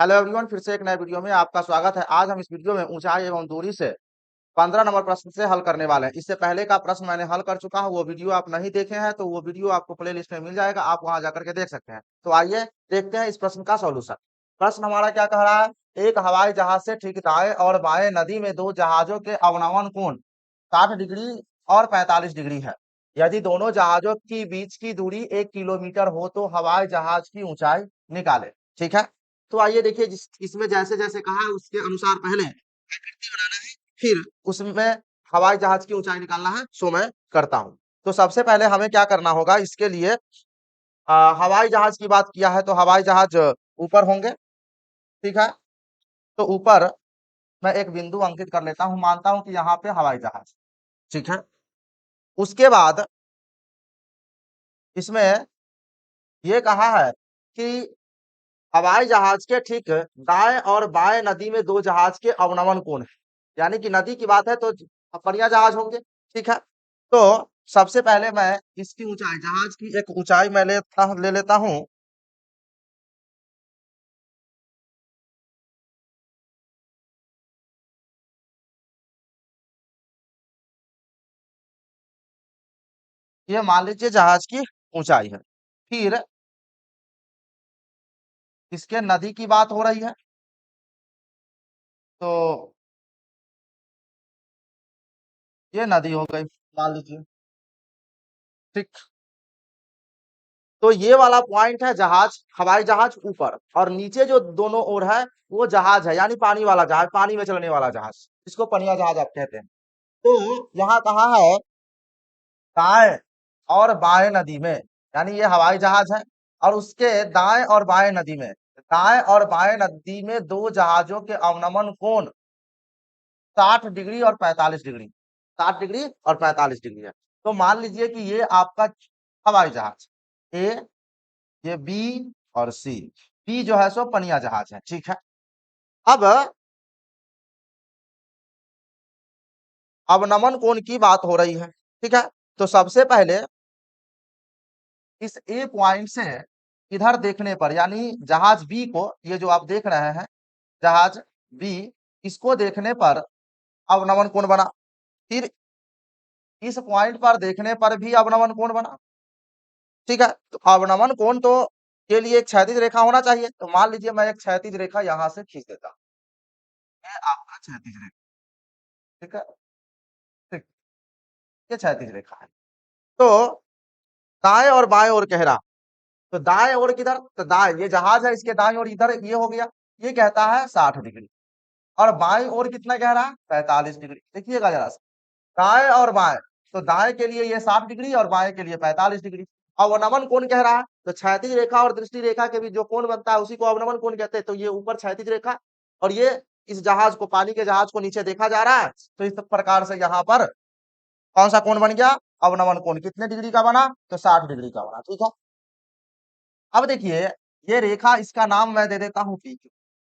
Hello everyone, फिर से एक नए वीडियो में आपका स्वागत है। आज हम इस वीडियो में ऊंचाई एवं दूरी से 15 नंबर प्रश्न से हल करने वाले हैं। इससे पहले का प्रश्न मैंने हल कर चुका हूं, वो वीडियो आप नहीं देखे हैं तो वो वीडियो आपको प्ले लिस्ट में मिल जाएगा, आप वहां जाकर के देख सकते हैं। तो आइए देखते हैं इस प्रश्न का सॉल्यूशन। प्रश्न हमारा क्या कह रहा है? एक हवाई जहाज से ठीक दाएं और बाएं नदी में दो जहाजों के अवनमन कोण 60 डिग्री और 45 डिग्री है। यदि दोनों जहाजों की बीच की दूरी 1 किलोमीटर हो तो हवाई जहाज की ऊंचाई निकाले। ठीक है, तो आइए देखिए, इसमें जैसे जैसे कहा है उसके अनुसार पहले आकृति बनाना है, फिर उसमें हवाई जहाज की ऊंचाई निकालना है। सो मैं करता हूं। तो सबसे पहले हमें क्या करना होगा, इसके लिए हवाई जहाज की बात किया है तो हवाई जहाज ऊपर होंगे। ठीक है, तो ऊपर मैं एक बिंदु अंकित कर लेता हूं, मानता हूं कि यहाँ पे हवाई जहाज। ठीक है, उसके बाद इसमें ये कहा है कि हवाई जहाज के ठीक दाएं और बाएं नदी में दो जहाज के अवनमन कोण है, यानी कि नदी की बात है तो परियां जहाज होंगे। ठीक है, तो सबसे पहले मैं इसकी ऊंचाई, जहाज की एक ऊंचाई मैं ले लेता हूं। ये मान लीजिए जहाज की ऊंचाई है। फिर इसके नदी की बात हो रही है, तो ये नदी हो गई मान लीजिए। ठीक, तो ये वाला पॉइंट है जहाज, हवाई जहाज ऊपर, और नीचे जो दोनों ओर है वो जहाज है, यानी पानी वाला जहाज, पानी में चलने वाला जहाज, इसको पनिया जहाज आप कहते हैं। तो यहाँ कहा है दाएं और बाएं नदी में, यानी ये हवाई जहाज है, और उसके दाएं और बाएं नदी में, दाएं और बाएं नदी में दो जहाजों के अवनमन कोण 60 डिग्री और 45 डिग्री, 60 डिग्री और 45 डिग्री है। तो मान लीजिए कि ये आपका हवाई जहाज ए, ये बी और सी। बी जो है सो पनिया जहाज है। ठीक है, अब अवनमन कोण की बात हो रही है। ठीक है, तो सबसे पहले इस ए पॉइंट से इधर देखने पर, यानी जहाज बी को, ये जो आप देख रहे हैं जहाज बी, इसको देखने पर अवनमन कोण बना। फिर इस पॉइंट पर देखने पर भी अवनमन कोण बना। ठीक है, तो अवनमन कोण तो के लिए एक क्षैतिज रेखा होना चाहिए, तो मान लीजिए मैं एक क्षैतिज रेखा यहां से खींच देता हूं। ये आपका क्षैतिज रेखा। ठीक है, ठीक, ये क्षैतिज रेखा है। तो दाएं और बाएं ओर कह रहा, तो दाएं ओर किधर, तो दाएं, ये जहाज है, इसके दाएं ओर इधर ये हो गया, ये कहता है 60 डिग्री, और बाएं ओर कितना कह रहा है, 45 डिग्री। देखिएगा जरा सा, दाएं और बाएं, तो दाएं के लिए ये 60 डिग्री और बाएं के लिए 45 डिग्री। अवनमन कोण कह रहा है, तो क्षैतिज रेखा और दृष्टि रेखा के बीच जो कोण बनता है उसी को अवनमन कोण कहते हैं। तो ये ऊपर क्षैतिज रेखा, और ये इस जहाज को, पानी के जहाज को नीचे देखा जा रहा है, तो इस प्रकार से यहाँ पर कौन सा कोण बन गया, अवनमन कोण। कितने डिग्री का बना, तो 60 डिग्री का बना। ठीक है, अब देखिए, ये रेखा, इसका नाम मैं दे देता हूँ पी क्यू,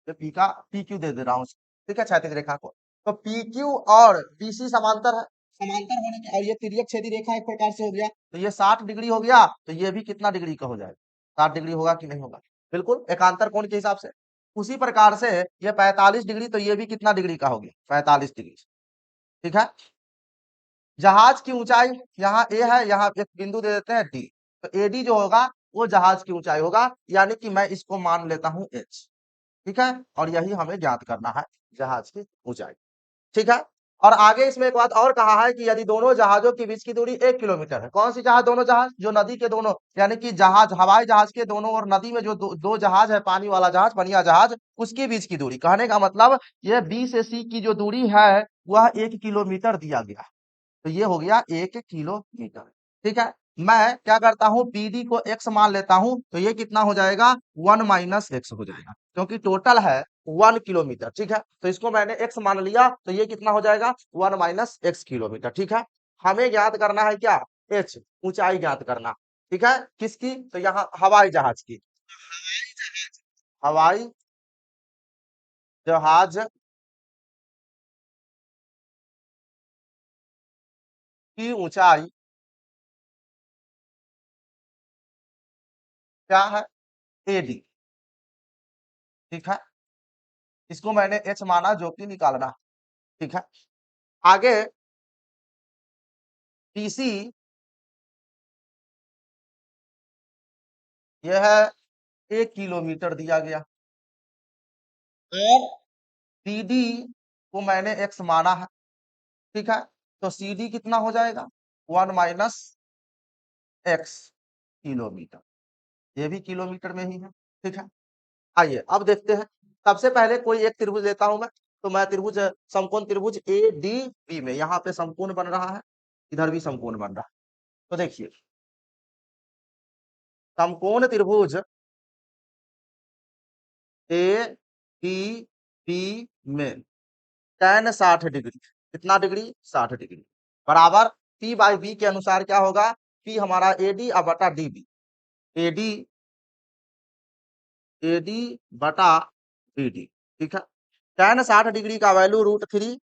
तो पी का पी क्यू दे दे रहा हूँ। ठीक है, क्षैतिज रेखा को। तो पी क्यू और बीसी समांतर है, समांतर होने के, और ये तिर्यक छेदी रेखा एक प्रकार से हो गया, तो ये 60 डिग्री हो गया, तो ये भी कितना डिग्री का हो जाएगा, 60 डिग्री होगा कि नहीं होगा, बिल्कुल एकांतर कोण के हिसाब से। उसी प्रकार से ये 45 डिग्री, तो ये भी कितना डिग्री का हो गया, 45 डिग्री। ठीक है, जहाज की ऊंचाई यहाँ ए है, यहाँ एक बिंदु दे देते हैं डी, तो एडी जो होगा वो जहाज की ऊंचाई होगा, यानी कि मैं इसको मान लेता हूं एच। ठीक है, और यही हमें ज्ञात करना है, जहाज की ऊंचाई। ठीक है, और आगे इसमें एक बात और कहा है कि यदि दोनों जहाजों के बीच की दूरी 1 किलोमीटर है। कौन सी जहाज, दोनों जहाज जो नदी के दोनों, यानी कि जहाज, हवाई जहाज के दोनों और नदी में जो दो जहाज है, पानी वाला जहाज, पनिया जहाज, उसके बीच की दूरी, कहने का मतलब ये बी से सी की जो दूरी है वह 1 किलोमीटर दिया गया है। तो ये हो गया 1 किलोमीटर। ठीक है, मैं क्या करता हूँ, पीडी को x मान लेता हूँ, तो ये कितना हो जाएगा, 1 - x हो जाएगा, क्योंकि टोटल है 1 किलोमीटर। ठीक है, तो इसको मैंने x मान लिया, तो ये कितना हो जाएगा, 1 - x किलोमीटर। ठीक है, हमें ज्ञात करना है क्या, h, ऊंचाई ज्ञात करना। ठीक है, किसकी, तो यहाँ हवाई जहाज की, हवाई जहाज की ऊंचाई क्या है, एडी। ठीक है, इसको मैंने h माना जो कि निकालना है, ठीक है। आगे पीसी यह है 1 किलोमीटर दिया गया और पीडी को मैंने x माना है, ठीक है। तो सीडी कितना हो जाएगा 1 माइनस x किलोमीटर, ये भी किलोमीटर में ही है, ठीक है। आइए अब देखते हैं। सबसे पहले कोई एक त्रिभुज लेता हूं मैं, तो मैं त्रिभुज समकोण त्रिभुज ए डी बी में यहाँ पे समकोण बन रहा है, इधर भी समकोण बन रहा है। तो देखिए समकोण त्रिभुज ए डी बी में tan 60 डिग्री, कितना डिग्री 60 डिग्री बराबर P बाई बी के अनुसार क्या होगा, P हमारा एडी और बटा डीबी, एडी एडी बटा बीडी, ठीक है। tan 60 डिग्री का वैल्यू √3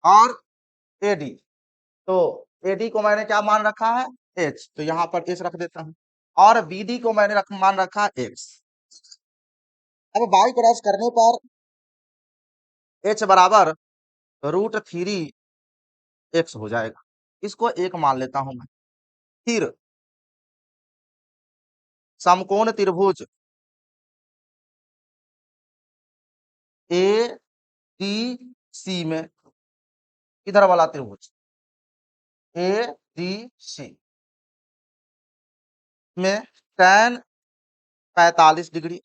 और एडी, तो एडी को मैंने क्या मान रखा है h, तो यहाँ पर h रख देता हूँ और बीडी को मैंने मान रखा x। अब बाई क्रॉस करने पर h बराबर √3 x हो जाएगा, इसको एक मान लेता हूं मैं। फिर समकोण त्रिभुज ए डी सी में, इधर वाला त्रिभुज ए डी सी में tan 45 डिग्री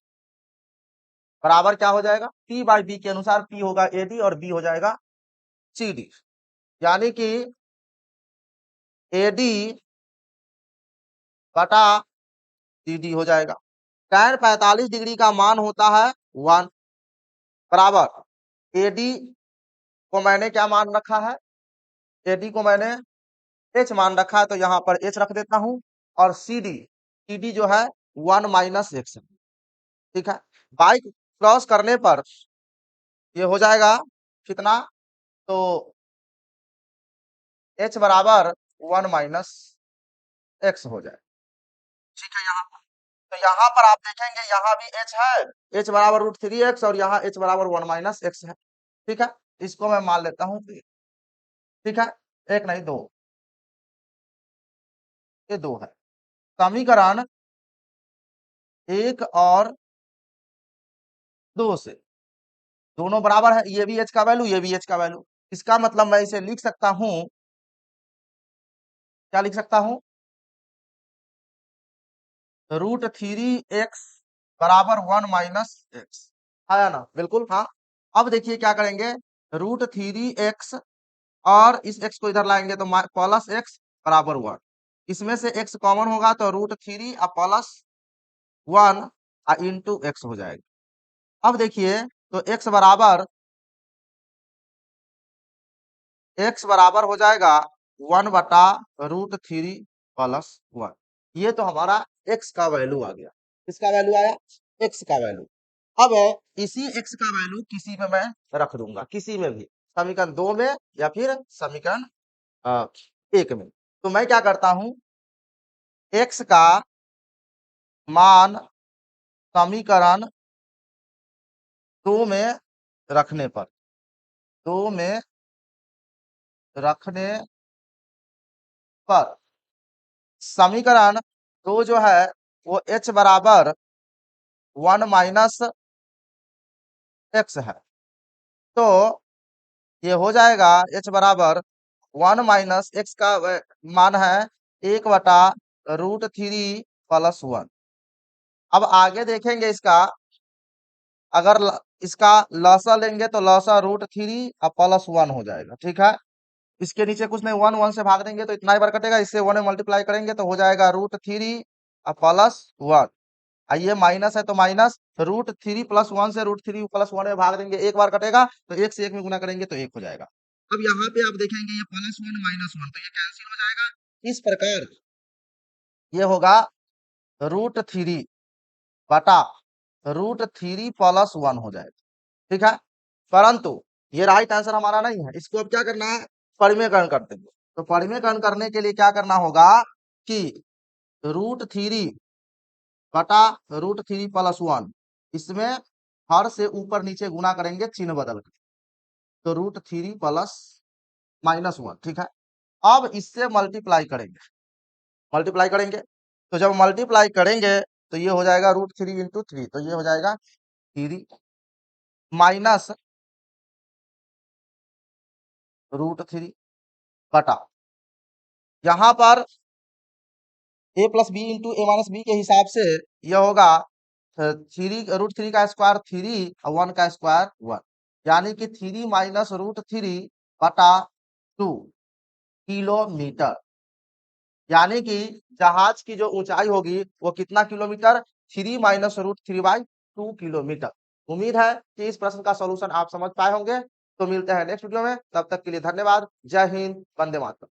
बराबर क्या हो जाएगा, P बाई बी के अनुसार P होगा एडी और B हो जाएगा CD, यानी कि एडी बटा CD हो जाएगा। tan 45 डिग्री का मान होता है 1 बराबर एडी को मैंने क्या मान रखा है, एडी को मैंने h मान रखा है, तो यहाँ पर h रख देता हूं और CD जो है 1 माइनस x, ठीक है। बाई क्रॉस करने पर ये हो जाएगा कितना, तो h बराबर 1 माइनस x हो जाए, ठीक है। यहाँ तो यहाँ पर आप देखेंगे यहाँ भी h है, h बराबर √3x और यहाँ h बराबर 1 माइनस x है, ठीक है। इसको मैं मान लेता हूँ, ठीक है। एक नहीं दो, ये दो है। समीकरण 1 और 2 से दोनों बराबर है, ये भी h का वैल्यू, ये भी h का वैल्यू, इसका मतलब मैं इसे लिख सकता हूं, क्या लिख सकता हूं, √3x बराबर 1 माइनस x, आया ना, बिल्कुल हाँ। अब देखिए क्या करेंगे, √3x और इस x को इधर लाएंगे तो प्लस x बराबर 1, इसमें से x कॉमन होगा तो √3 और प्लस 1 इंटू x हो जाएगा। अब देखिए तो x बराबर हो जाएगा 1 बटा √3 प्लस 1, ये तो हमारा x का वैल्यू आ गया, किसका वैल्यू आया, x का वैल्यू। अब इसी x का वैल्यू किसी में मैं रख दूंगा, किसी में भी, समीकरण 2 में या फिर समीकरण 1 में। तो मैं क्या करता हूं, x का मान समीकरण 2 में रखने पर, 2 में रखने पर समीकरण 2 जो है वो h बराबर 1 माइनस x है, तो ये हो जाएगा h बराबर 1 माइनस x का मान है 1 बटा √3 प्लस 1। अब आगे देखेंगे इसका, अगर इसका लसा लेंगे तो लसा √3 और प्लस 1 हो जाएगा, ठीक है। इसके नीचे कुछ नहीं, 1 1 से भाग देंगे तो इतना ही बार कटेगा, इससे 1 मल्टीप्लाई करेंगे तो हो जाएगा √3 और प्लस 1, ये माइनस है तो माइनस, √3 प्लस 1 से √3 प्लस 1 में भाग देंगे, एक बार कटेगा तो 1 से 1 में गुना करेंगे तो 1 हो जाएगा। अब यहाँ पे आप देखेंगे ये प्लस 1 माइनस 1 तो ये कैंसिल हो जाएगा, इस प्रकार ये होगा √3 बटा √3 प्लस 1 हो जाएगा, ठीक है। परंतु ये राइट आंसर हमारा नहीं है, इसको अब क्या करना है, परिमेयकरण कर देंगे। तो परिमेयकरण करने के लिए क्या करना होगा कि √3 बटा √3 प्लस 1, इसमें हर से ऊपर नीचे गुना करेंगे चिन्ह बदल कर, तो √3 प्लस -1, ठीक है। अब इससे मल्टीप्लाई करेंगे, तो जब मल्टीप्लाई करेंगे तो ये हो जाएगा √3 इंटू 3, तो ये हो जाएगा 3 माइनस √3 बटा, यहाँ पर a plus B into A minus B के हिसाब से यह होगा 3 √3 का स्क्वायर 3 और 1 का स्क्वायर 1, यानी कि 3 माइनस √3 बटा 2 किलोमीटर, यानी कि जहाज की जो ऊंचाई होगी वो कितना किलोमीटर, 3 माइनस √3/2 किलोमीटर। उम्मीद है कि इस प्रश्न का सॉल्यूशन आप समझ पाए होंगे। तो मिलते हैं नेक्स्ट वीडियो में, तब तक के लिए धन्यवाद। जय हिंद, वंदे मातरम।